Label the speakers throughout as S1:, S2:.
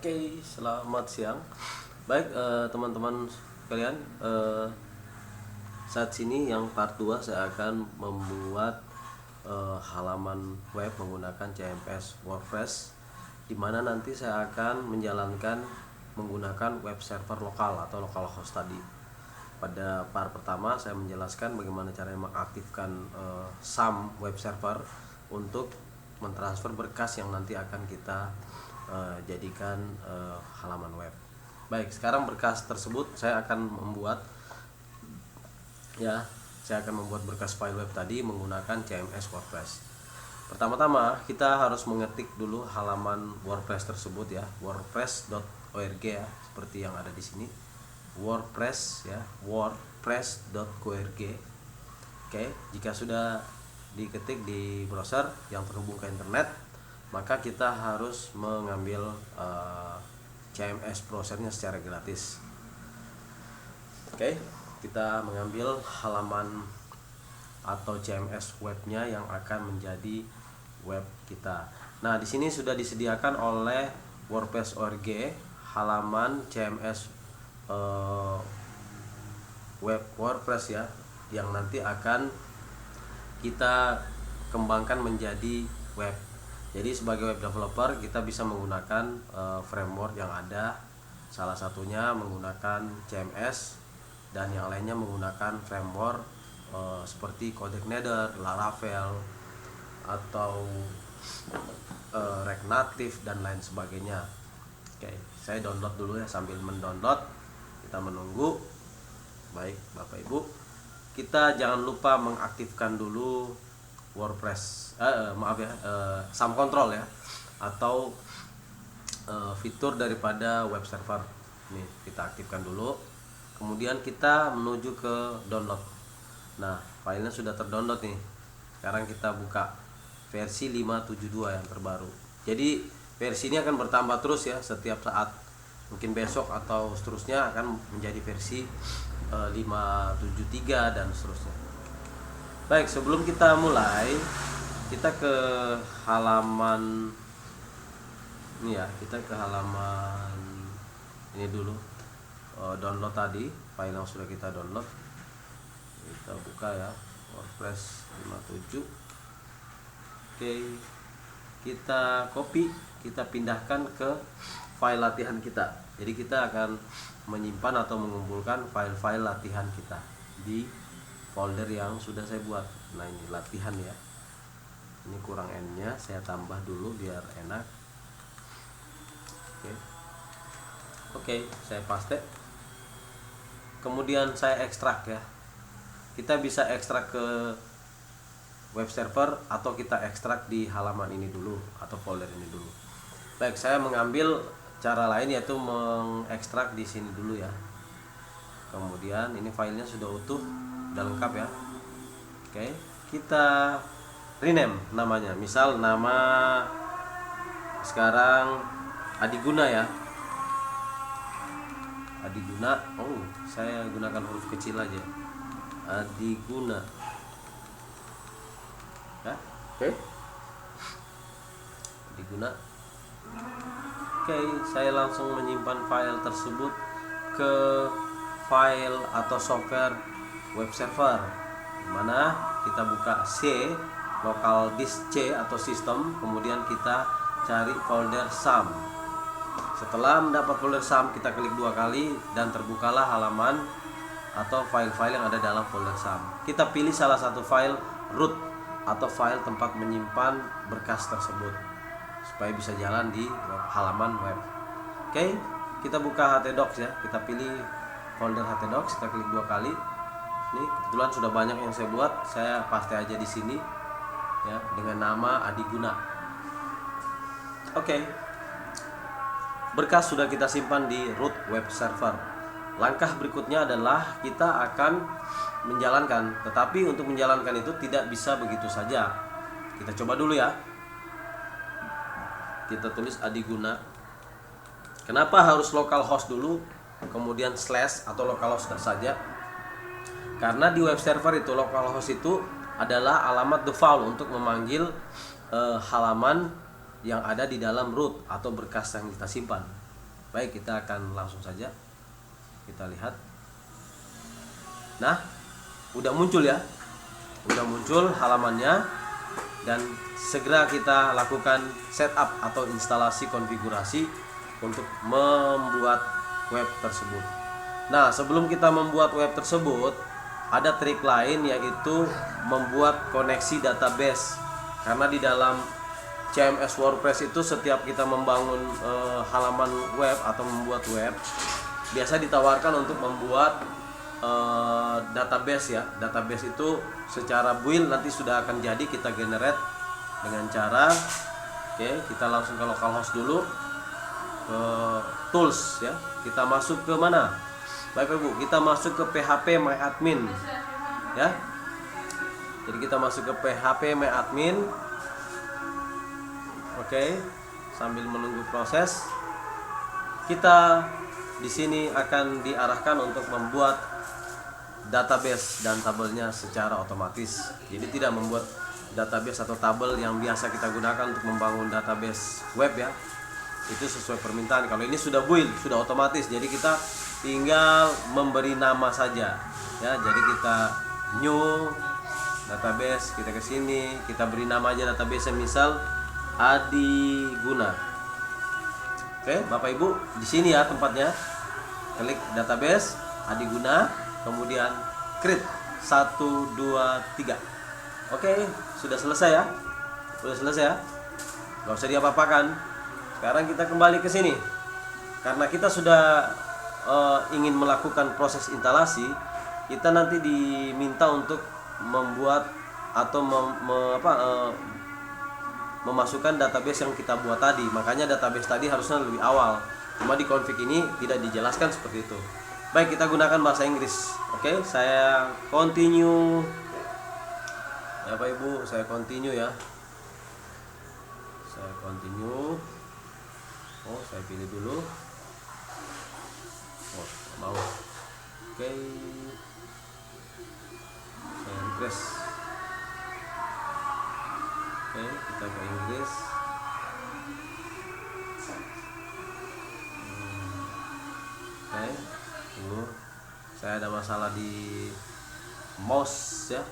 S1: Oke, selamat siang. Baik, teman-teman sekalian, saat sini yang part 2 saya akan membuat halaman web menggunakan CMS WordPress, di mana nanti saya akan menjalankan menggunakan web server lokal atau localhost tadi. Pada part pertama saya menjelaskan bagaimana caranya mengaktifkan SAM web server untuk mentransfer berkas yang nanti akan kita jadikan halaman web. Baik, sekarang berkas tersebut saya akan membuat saya akan membuat berkas file web tadi menggunakan CMS WordPress. Pertama-tama kita harus mengetik dulu halaman WordPress tersebut ya, wordpress.org ya, seperti yang ada di sini. WordPress ya, wordpress.org. Oke, jika sudah diketik di browser yang terhubung ke internet, maka kita harus mengambil CMS browsernya secara gratis. Oke, kita mengambil halaman atau CMS webnya yang akan menjadi web kita. Nah, di sini sudah disediakan oleh WordPress.org halaman CMS web WordPress ya, yang nanti akan kita kembangkan menjadi web. Jadi sebagai web developer kita bisa menggunakan framework yang ada, salah satunya menggunakan CMS dan yang lainnya menggunakan framework seperti CodeIgniter, Laravel atau React Native dan lain sebagainya. Oke, saya download dulu ya, sambil mendownload kita menunggu. Baik Bapak Ibu, kita jangan lupa mengaktifkan dulu WordPress, SAM control ya, atau fitur daripada web server. Nih kita aktifkan dulu, kemudian kita menuju ke download. Nah, filenya sudah terdownload nih. Sekarang kita buka versi 5.72 yang terbaru. Jadi versi ini akan bertambah terus ya setiap saat. Mungkin besok atau seterusnya akan menjadi versi 5.73 dan seterusnya. Baik, sebelum kita mulai, kita ke halaman ini ya, kita ke halaman ini dulu. Download tadi, file yang sudah kita download. Kita buka ya, WordPress 57. Oke, kita copy, kita pindahkan ke file latihan kita. Jadi kita akan menyimpan atau mengumpulkan file-file latihan kita di folder yang sudah saya buat. Nah, ini latihan ya. Ini kurang N-nya, saya tambah dulu biar enak. Oke, saya paste. Kemudian saya ekstrak ya. Kita bisa ekstrak ke web server atau kita ekstrak di halaman ini dulu atau folder ini dulu. Baik, saya mengambil cara lain yaitu mengekstrak di sini dulu ya. Kemudian ini filenya sudah utuh, sudah lengkap ya. Oke, kita rename namanya. Misal nama sekarang Adiguna ya. Adiguna. Oh, saya gunakan huruf kecil aja. Adiguna. Ya, oke. Adiguna. Oke, saya langsung menyimpan file tersebut ke file atau software web server, dimana kita buka C, local disk C atau sistem, kemudian kita cari folder SAM. Setelah mendapat folder SAM, kita klik 2 kali dan terbukalah halaman atau file-file yang ada dalam folder SAM. Kita pilih salah satu file root atau file tempat menyimpan berkas tersebut supaya bisa jalan di halaman web. Oke, kita buka htdocs ya. Kita pilih folder htdocs, kita klik 2 kali. Ini kebetulan sudah banyak yang saya buat, saya paste aja di sini ya dengan nama Adiguna. Oke. Berkas sudah kita simpan di root web server. Langkah berikutnya adalah kita akan menjalankan, tetapi untuk menjalankan itu tidak bisa begitu saja. Kita coba dulu ya. Kita tulis Adiguna. Kenapa harus localhost dulu, kemudian slash atau localhost saja? Karena di web server itu localhost itu adalah alamat default untuk memanggil halaman yang ada di dalam root atau berkas yang kita simpan. Baik, kita akan langsung saja kita lihat. Nah, udah muncul ya, udah muncul halamannya, dan segera kita lakukan setup atau instalasi konfigurasi untuk membuat web tersebut. Nah, sebelum kita membuat web tersebut, ada trik lain, yaitu membuat koneksi database. Karena di dalam CMS WordPress itu setiap kita membangun halaman web atau membuat web, biasa ditawarkan untuk membuat database ya. Database itu secara build nanti sudah akan jadi kita generate dengan cara kita langsung ke localhost dulu, ke tools ya. Kita masuk ke mana? Baik Ibu, kita masuk ke PHP My Admin ya. Jadi kita masuk ke PHP My Admin. Sambil menunggu proses, kita di sini akan diarahkan untuk membuat database dan tabelnya secara otomatis. Jadi tidak membuat database atau tabel yang biasa kita gunakan untuk membangun database web ya. Itu sesuai permintaan. Kalau ini sudah build, sudah otomatis. Jadi kita tinggal memberi nama saja ya. Jadi kita new database, kita ke sini, kita beri nama aja database, misal Adi Guna. Bapak Ibu, di sini ya tempatnya. Klik database Adi Guna, kemudian create 1 2 3. Sudah selesai ya. Sudah selesai ya. Gak usah diapa-apakan. Sekarang kita kembali ke sini. Karena kita sudah ingin melakukan proses instalasi, kita nanti diminta untuk membuat atau memasukkan database yang kita buat tadi. Makanya database tadi harusnya lebih awal. Cuma di config ini tidak dijelaskan seperti itu. Baik, kita gunakan bahasa Inggris. Saya continue. Ya Pak Ibu, saya continue ya. Saya continue. Saya pilih dulu. Mau. Saya refresh. Kita ke Inggris. Tunggu. Saya ada masalah di mouse ya.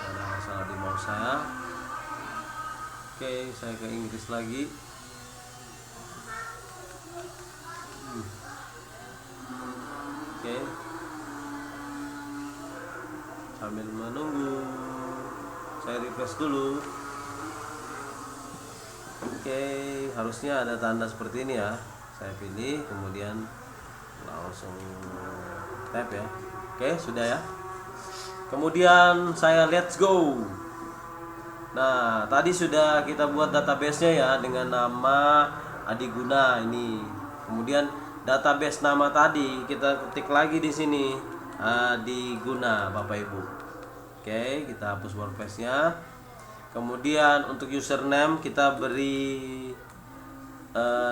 S1: Ada masalah di mouse saya. Saya ke Inggris lagi. Sambil menunggu, saya refresh dulu. Harusnya ada tanda seperti ini ya. Saya pilih, kemudian langsung tap ya. Sudah ya. Kemudian saya let's go. Nah, tadi sudah kita buat database-nya ya dengan nama Adi Guna ini. Kemudian database nama tadi kita ketik lagi di sini, Adi Guna, Bapak Ibu. Kita hapus WordPress-nya. Kemudian untuk username kita beri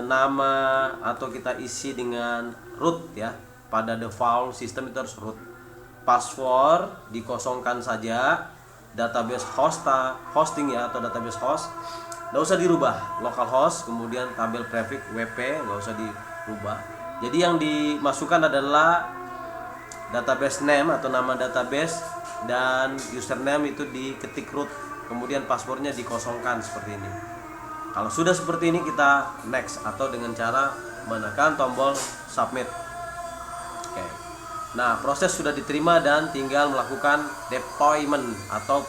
S1: nama atau kita isi dengan root ya. Pada default sistem itu harus root. Password dikosongkan saja. Database hosting ya, atau database host nggak usah dirubah. Localhost, kemudian tabel prefix WP nggak usah dirubah. Jadi yang dimasukkan adalah database name atau nama database, dan username itu diketik root, kemudian passwordnya dikosongkan seperti ini. Kalau sudah seperti ini, kita next atau dengan cara menekan tombol submit. Nah, proses sudah diterima dan tinggal melakukan deployment atau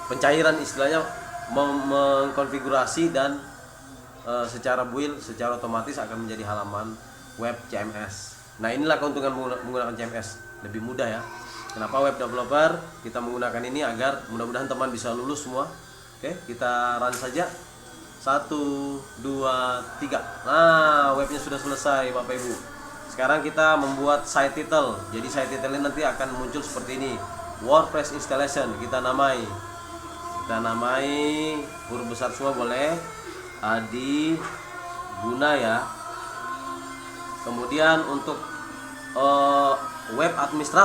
S1: pencairan, istilahnya mengkonfigurasi, dan secara build, secara otomatis akan menjadi halaman web CMS. Nah, inilah keuntungan menggunakan CMS, lebih mudah ya. Kenapa web developer kita menggunakan ini? Agar mudah-mudahan teman bisa lulus semua. Kita run saja. 1 2 3. Nah, webnya sudah selesai Bapak Ibu. Sekarang kita membuat site title. Jadi site title ini nanti akan muncul seperti ini, WordPress installation. Kita namai huruf besar semua boleh, Adi Guna ya. Kemudian untuk web administrator